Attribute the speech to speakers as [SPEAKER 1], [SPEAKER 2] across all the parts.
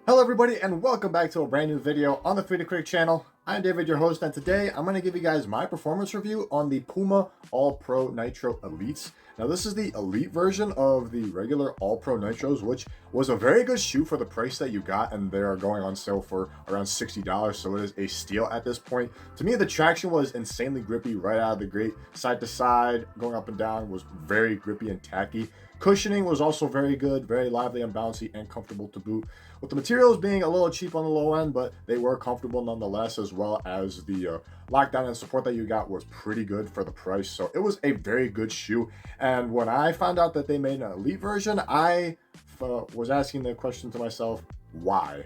[SPEAKER 1] Hello everybody and welcome back to a brand new video on the Free to Critic channel. I'm David, your host, and today I'm going to give you guys my performance review on the Puma All Pro Nitro Elites. Now this is the Elite version of the regular All Pro Nitros, which was a very good shoe for the price that you got, and they are going on sale for around $60, so it is a steal at this point. To me, the traction was insanely grippy right out of the gate. Side to side, going up and down was very grippy and tacky. Cushioning was also very good, very lively and bouncy and comfortable to boot, with the materials being a little cheap on the low end, but they were comfortable nonetheless, as well as the lockdown and support that you got was pretty good for the price. So it was a very good shoe. And when I found out that they made an Elite version, I was asking the question to myself, why?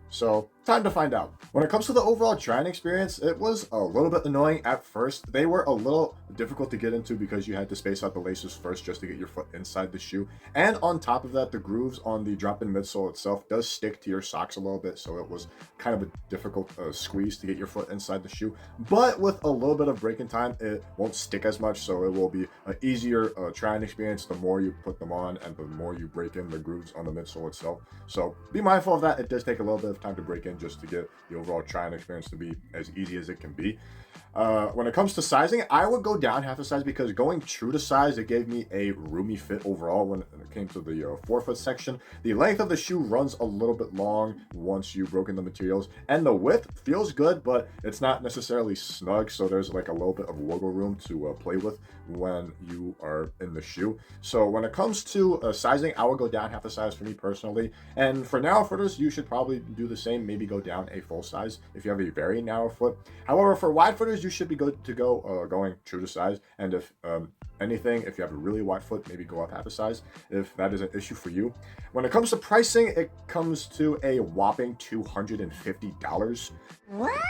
[SPEAKER 1] So, time to find out. When it comes to the overall trying experience, it was a little bit annoying at first. They were a little difficult to get into because you had to space out the laces first just to get your foot inside the shoe. And on top of that, the grooves on the drop-in midsole itself does stick to your socks a little bit, so it was kind of a difficult squeeze to get your foot inside the shoe. But with a little bit of break-in time, it won't stick as much, so it will be an easier trying experience the more you put them on and the more you break in the grooves on the midsole itself. So be mindful of that. It does take a little bit of time to break in just to get the overall trying experience to be as easy as it can be. When it comes to sizing, I would go down half a size because going true to size, it gave me a roomy fit overall when it came to the forefoot section. The length of the shoe runs a little bit long once you've broken the materials, and the width feels good, but it's not necessarily snug, so there's like a little bit of wiggle room to play with when you are in the shoe. So when it comes to sizing, I would go down half a size for me personally, and for narrow footers, you should probably do the same, maybe go down a full size if you have a very narrow foot. However, for wide footers, you should be good to go going true to size, and if anything, if you have a really wide foot, maybe go up half a size if that is an issue for you. When it comes to pricing, it comes to a whopping $250.
[SPEAKER 2] What?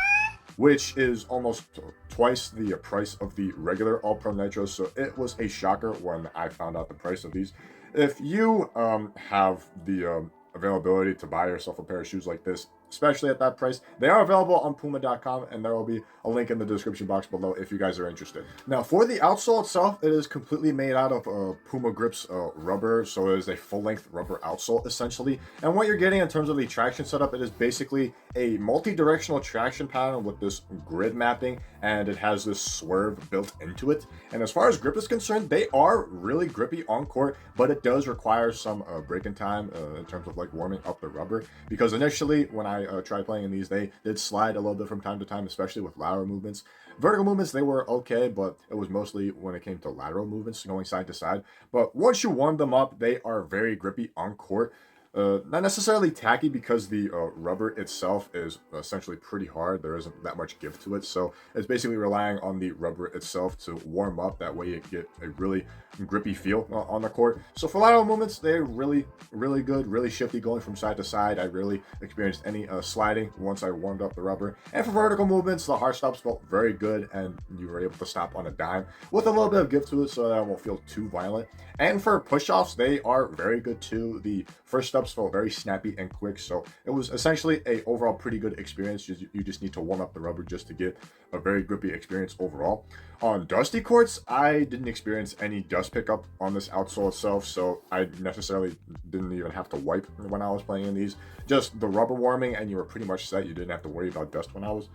[SPEAKER 1] Which is almost twice the price of the regular All Pro Nitros, so it was a shocker when I found out the price of these. If you have the availability to buy yourself a pair of shoes like this, especially at that price, they are available on Puma.com, and there will be a link in the description box below if you guys are interested. Now, for the outsole itself, it is completely made out of Puma Grips rubber, so it is a full-length rubber outsole, essentially. And what you're getting in terms of the traction setup, it is basically a multi-directional traction pattern with this grid mapping, and it has this swerve built into it. And as far as grip is concerned, they are really grippy on court, but it does require some break-in time in terms of like warming up the rubber, because initially when I tried playing in these, they did slide a little bit from time to time, especially with lateral movements. Vertical movements, they were okay, but it was mostly when it came to lateral movements, going side to side. But once you warm them up, they are very grippy on court. Not necessarily tacky because the rubber itself is essentially pretty hard. There isn't that much give to it, so it's basically relying on the rubber itself to warm up. That way you get a really grippy feel on the court. So for lateral movements, they're really good, really shifty going from side to side. I really experienced any sliding once I warmed up the rubber. And for vertical movements, the hard stops felt very good, and you were able to stop on a dime with a little bit of give to it so that it won't feel too violent. And for push-offs, they are very good too. The first steps felt very snappy and quick, so it was essentially a overall pretty good experience. You just need to warm up the rubber just to get a very grippy experience overall. On dusty courts, I didn't experience any dust pickup on this outsole itself, so I necessarily didn't even have to wipe when I was playing in these. Just the rubber warming, and you were pretty much set. You didn't have to worry about dust when I was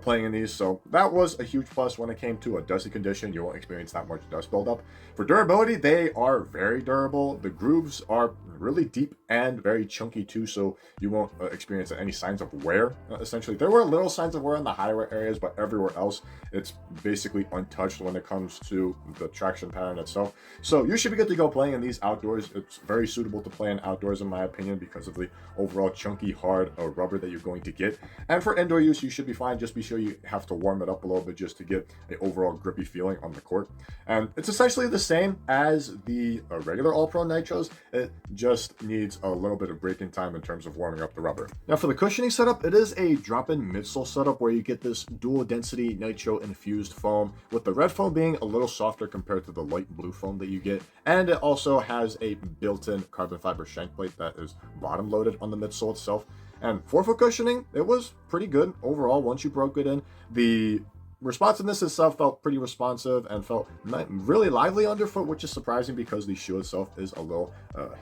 [SPEAKER 1] playing in these, so that was a huge plus. When it came to a dusty condition, you won't experience that much dust buildup. For durability, they are very durable. The grooves are really deep and very chunky too, so you won't experience any signs of wear. Essentially, there were little signs of wear in the high wear areas, but everywhere else, it's basically untouched when it comes to the traction pattern itself. So you should be good to go playing in these outdoors. It's very suitable to play in outdoors, in my opinion, because of the overall chunky, hard rubber that you're going to get. And for indoor use, you should be fine. Just be sure you have to warm it up a little bit just to get an overall grippy feeling on the court. And it's essentially the same as the regular All Pro Nitros. It just needs a little bit of break-in time in terms of warming up the rubber. Now for the cushioning setup, it is a drop-in midsole setup where you get this dual density nitro infused foam, with the red foam being a little softer compared to the light blue foam that you get. And it also has a built-in carbon fiber shank plate that is bottom loaded on the midsole itself. And forefoot cushioning, it was pretty good overall once you broke it in. The responsiveness itself felt pretty responsive and felt really lively underfoot, which is surprising because the shoe itself is a little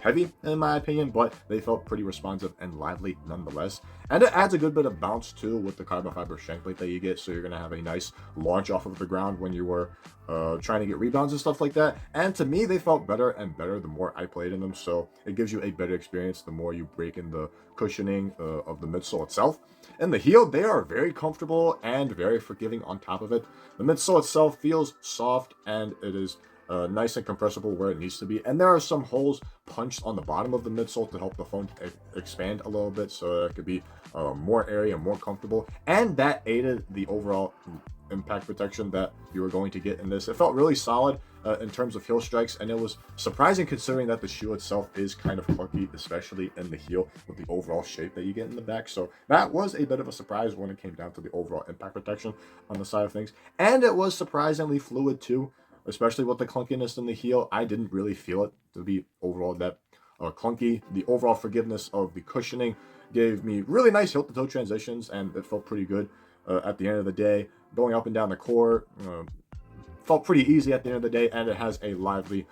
[SPEAKER 1] heavy in my opinion, but they felt pretty responsive and lively nonetheless. And it adds a good bit of bounce too with the carbon fiber shank plate that you get, so you're going to have a nice launch off of the ground when you were trying to get rebounds and stuff like that. And to me, they felt better and better the more I played in them, so it gives you a better experience the more you break in the cushioning of the midsole itself. And the heel, they are very comfortable and very forgiving on top of it. The midsole itself feels soft and it is nice and compressible where it needs to be. And there are some holes punched on the bottom of the midsole to help the foam expand a little bit so it could be more area, more comfortable. And that aided the overall impact protection that you were going to get in this. It felt really solid in terms of heel strikes, and it was surprising considering that the shoe itself is kind of clunky, especially in the heel with the overall shape that you get in the back. So that was a bit of a surprise when it came down to the overall impact protection on the side of things. And it was surprisingly fluid too, especially with the clunkiness in the heel. I didn't really feel it to be overall that clunky. The overall forgiveness of the cushioning gave me really nice heel to toe transitions, and it felt pretty good at the end of the day. Going up and down the court felt pretty easy at the end of the day, and it has a lively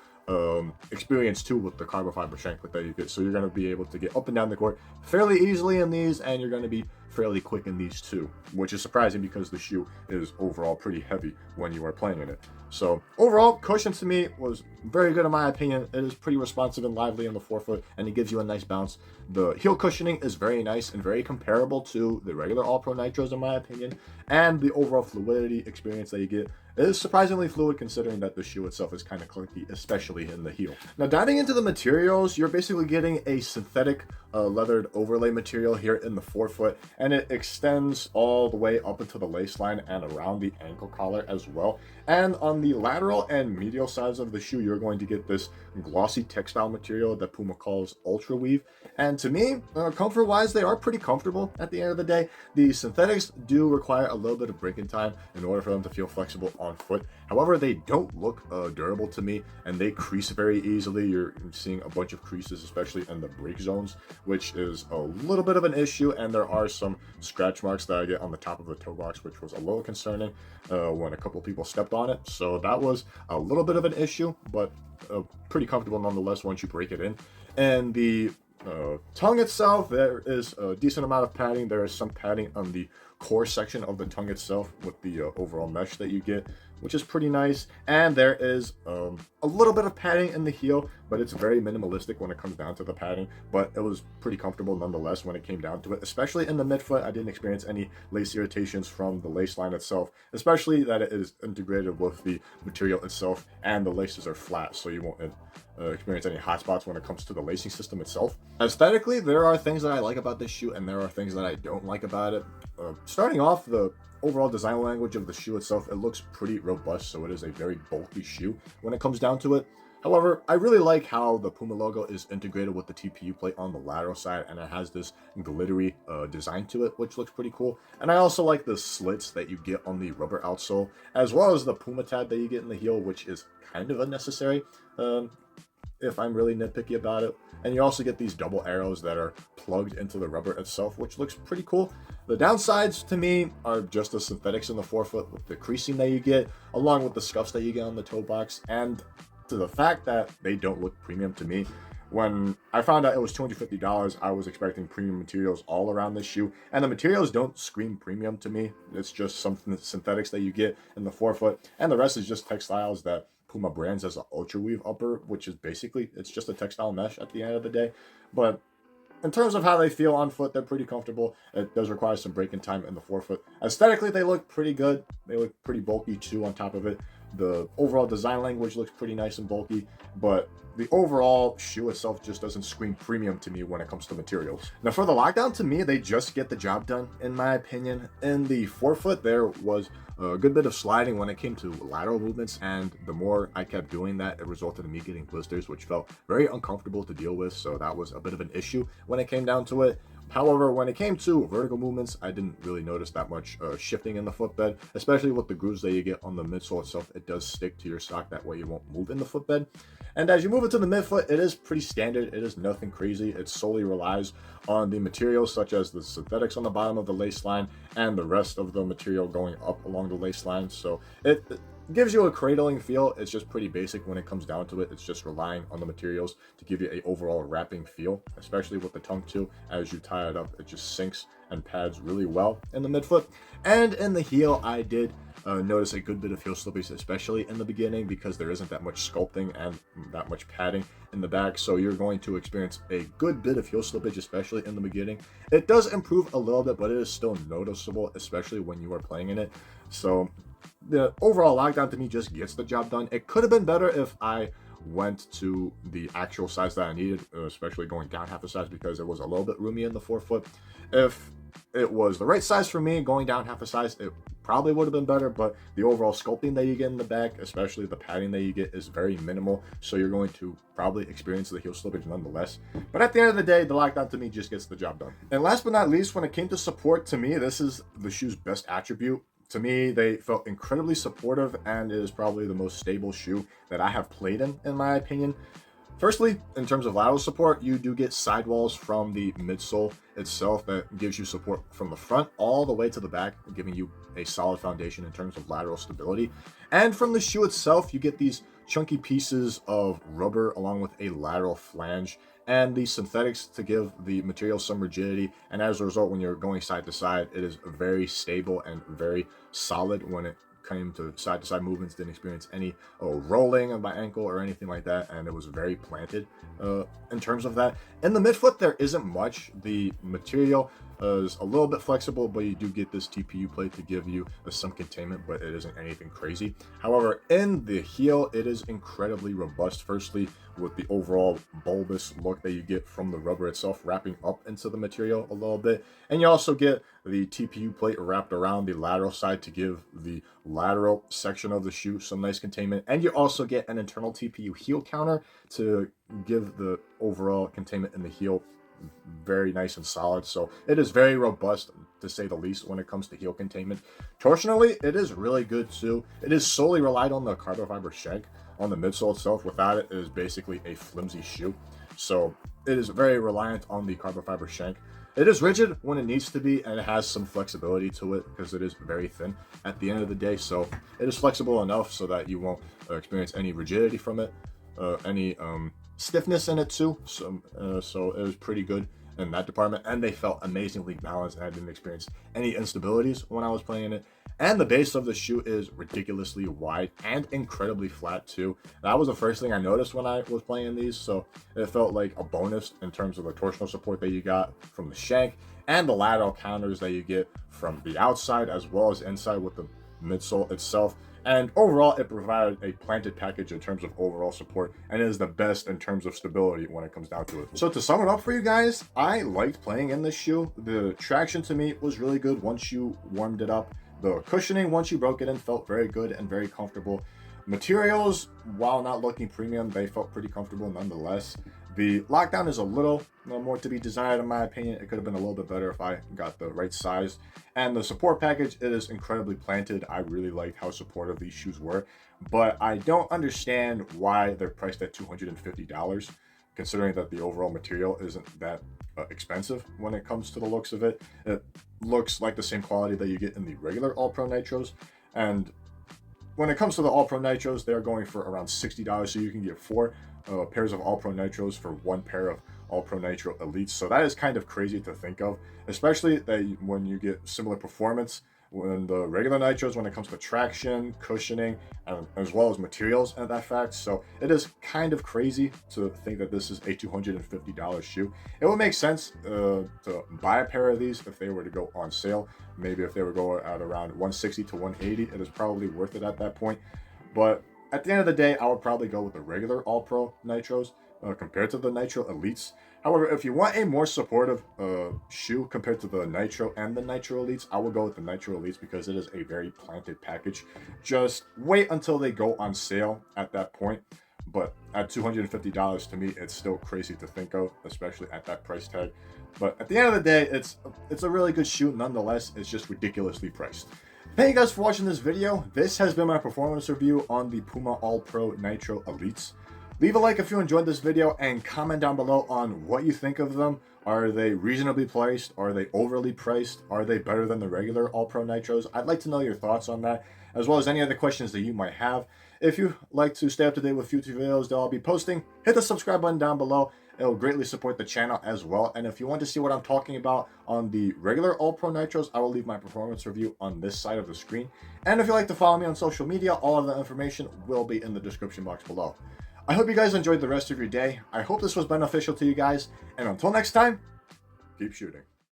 [SPEAKER 1] experience too with the carbon fiber shanklet that you get. So you're going to be able to get up and down the court fairly easily in these, and you're going to be fairly quick in these too, which is surprising because the shoe is overall pretty heavy when you are playing in it. So overall, cushion to me was very good in my opinion. It is pretty responsive and lively on the forefoot, and it gives you a nice bounce. The heel cushioning is very nice and very comparable to the regular All Pro Nitros in my opinion, and the overall fluidity experience that you get is surprisingly fluid considering that the shoe itself is kind of clunky, especially in the heel. Now diving into the materials, you're basically getting a synthetic leathered overlay material here in the forefoot, and it extends all the way up into the lace line and around the ankle collar as well. And on the lateral and medial sides of the shoe, you're going to get this glossy textile material that Puma calls Ultra Weave. And to me, comfort wise, they are pretty comfortable at the end of the day. The synthetics do require a little bit of break-in time in order for them to feel flexible on foot. However, they don't look durable to me, and they crease very easily. You're seeing a bunch of creases, especially in the break zones, which is a little bit of an issue. And there are some scratch marks that I get on the top of the toe box, which was a little concerning when a couple people stepped on it. So that was a little bit of an issue, but pretty comfortable nonetheless once you break it in. And the tongue itself, there is a decent amount of padding. There is some padding on the core section of the tongue itself with the overall mesh that you get, which is pretty nice. And there is a little bit of padding in the heel, but it's very minimalistic when it comes down to the padding. But it was pretty comfortable nonetheless when it came down to it, especially in the midfoot. I didn't experience any lace irritations from the lace line itself, especially that it is integrated with the material itself, and the laces are flat, so you won't experience any hot spots when it comes to the lacing system itself. Aesthetically, there are things that I like about this shoe, and there are things that I don't like about it. Starting off, the overall design language of the shoe itself, it looks pretty robust, so it is a very bulky shoe when it comes down to it. However, I really like how the Puma logo is integrated with the TPU plate on the lateral side, and it has this glittery design to it, which looks pretty cool. And I also like the slits that you get on the rubber outsole, as well as the Puma tab that you get in the heel, which is kind of unnecessary if I'm really nitpicky about it. And you also get these double arrows that are plugged into the rubber itself, which looks pretty cool. The downsides to me are just the synthetics in the forefoot with the creasing that you get, along with the scuffs that you get on the toe box, and to the fact that they don't look premium to me. When I found out it was $250, I was expecting premium materials all around this shoe, and the materials don't scream premium to me. It's just some synthetics that you get in the forefoot, and the rest is just textiles that Puma brands as an Ultra Weave upper, which is basically, it's just a textile mesh at the end of the day. But in terms of how they feel on foot, they're pretty comfortable. It does require some break-in time in the forefoot. Aesthetically, they look pretty good. They look pretty bulky too on top of it. The overall design language looks pretty nice and bulky, but the overall shoe itself just doesn't scream premium to me when it comes to materials. Now for the lockdown, to me, they just get the job done, in my opinion. In the forefoot, there was a good bit of sliding when it came to lateral movements, and the more I kept doing that, it resulted in me getting blisters, which felt very uncomfortable to deal with, so that was a bit of an issue when it came down to it. However, when it came to vertical movements, I didn't really notice that much shifting in the footbed, especially with the grooves that you get on the midsole itself. It does stick to your sock, that way you won't move in the footbed. And as you move into the midfoot, it is pretty standard. It is nothing crazy. It solely relies on the materials such as the synthetics on the bottom of the lace line and the rest of the material going up along the lace line. So it gives you a cradling feel. It's just pretty basic when it comes down to it. It's just relying on the materials to give you a overall wrapping feel, especially with the tongue too. As you tie it up, it just sinks and pads really well in the midfoot. And in the heel, I did notice a good bit of heel slippage, especially in the beginning, because there isn't that much sculpting and that much padding in the back. So you're going to experience a good bit of heel slippage, especially in the beginning. It does improve a little bit, but it is still noticeable, especially when you are playing in it. So the overall lockdown to me just gets the job done. It could have been better if I went to the actual size that I needed, especially going down half a size, because it was a little bit roomy in the forefoot. If it was the right size for me, going down half a size, it probably would have been better, but the overall sculpting that you get in the back, especially the padding that you get, is very minimal, so you're going to probably experience the heel slippage nonetheless. But at the end of the day, the lockdown to me just gets the job done. And last but not least, when it came to support, to me, this is the shoe's best attribute. To me, they felt incredibly supportive, and it is probably the most stable shoe that I have played in my opinion. Firstly, in terms of lateral support, you do get sidewalls from the midsole itself that gives you support from the front all the way to the back, giving you a solid foundation in terms of lateral stability. And from the shoe itself, you get these chunky pieces of rubber along with a lateral flange and the synthetics to give the material some rigidity. And as a result, when you're going side to side, it is very stable and very solid when it came to side movements. Didn't experience any rolling of my ankle or anything like that, and it was very planted in terms of that. In the midfoot, there isn't much. The material is a little bit flexible, but you do get this TPU plate to give you some containment, but it isn't anything crazy. However, in the heel, it is incredibly robust. Firstly, with the overall bulbous look that you get from the rubber itself wrapping up into the material a little bit, and you also get the TPU plate wrapped around the lateral side to give the lateral section of the shoe some nice containment, and you also get an internal TPU heel counter to give the overall containment in the heel very nice and solid. So it is very robust, to say the least, when it comes to heel containment. Torsionally, it is really good too. It is solely relied on the carbon fiber shank on the midsole itself. Without it, it is basically a flimsy shoe. So it is very reliant on the carbon fiber shank. It is rigid when it needs to be, and it has some flexibility to it because it is very thin at the end of the day. So it is flexible enough so that you won't experience any rigidity from it, any stiffness in it too. So it was pretty good in that department, and they felt amazingly balanced, and I didn't experience any instabilities when I was playing it. And the base of the shoe is ridiculously wide and incredibly flat too. That was the first thing I noticed when I was playing these, so it felt like a bonus in terms of the torsional support that you got from the shank and the lateral counters that you get from the outside as well as inside with the midsole itself. And overall, it provided a planted package in terms of overall support, and it is the best in terms of stability when it comes down to it. So to sum it up for you guys, I liked playing in this shoe. The traction to me was really good once you warmed it up. The cushioning, once you broke it in, felt very good and very comfortable. Materials, while not looking premium, they felt pretty comfortable nonetheless. The lockdown is a little more to be desired in my opinion. It could have been a little bit better if I got the right size. And the support package, it is incredibly planted. I really like how supportive these shoes were, but I don't understand why they're priced at $250, considering that the overall material isn't that expensive when it comes to the looks of it. It looks like the same quality that you get in the regular All Pro Nitros, and when it comes to the All Pro Nitros, they're going for around $60, so you can get 4 pairs of All Pro Nitros for 1 pair of All Pro Nitro Elites. So that is kind of crazy to think of, especially that when you get similar performance when the regular Nitros when it comes to traction, cushioning, and as well as materials at that fact. So it is kind of crazy to think that this is a $250 shoe. It would make sense to buy a pair of these if they were to go on sale. Maybe if they were going at around $160 to $180, it is probably worth it at that point. But at the end of the day, I would probably go with the regular All Pro Nitros compared to the Nitro Elites. However, if you want a more supportive shoe compared to the Nitro and the Nitro Elites, I will go with the Nitro Elites because it is a very planted package. Just wait until they go on sale at that point. But at $250 to me, it's still crazy to think of, especially at that price tag. But at the end of the day, it's a really good shoe nonetheless. It's just ridiculously priced. Thank you guys for watching this video. This has been my performance review on the Puma All Pro Nitro Elites. Leave a like if you enjoyed this video and comment down below on what you think of them. Are they reasonably priced? Are they overly priced? Are they better than the regular All Pro Nitros? I'd like to know your thoughts on that, as well as any other questions that you might have. If you like to stay up to date with future videos that I'll be posting, hit the subscribe button down below. It'll greatly support the channel as well. And if you want to see what I'm talking about on the regular All Pro Nitros, I will leave my performance review on this side of the screen. And if you like to follow me on social media, all of the information will be in the description box below. I hope you guys enjoyed the rest of your day. I hope this was beneficial to you guys. And until next time, keep shooting.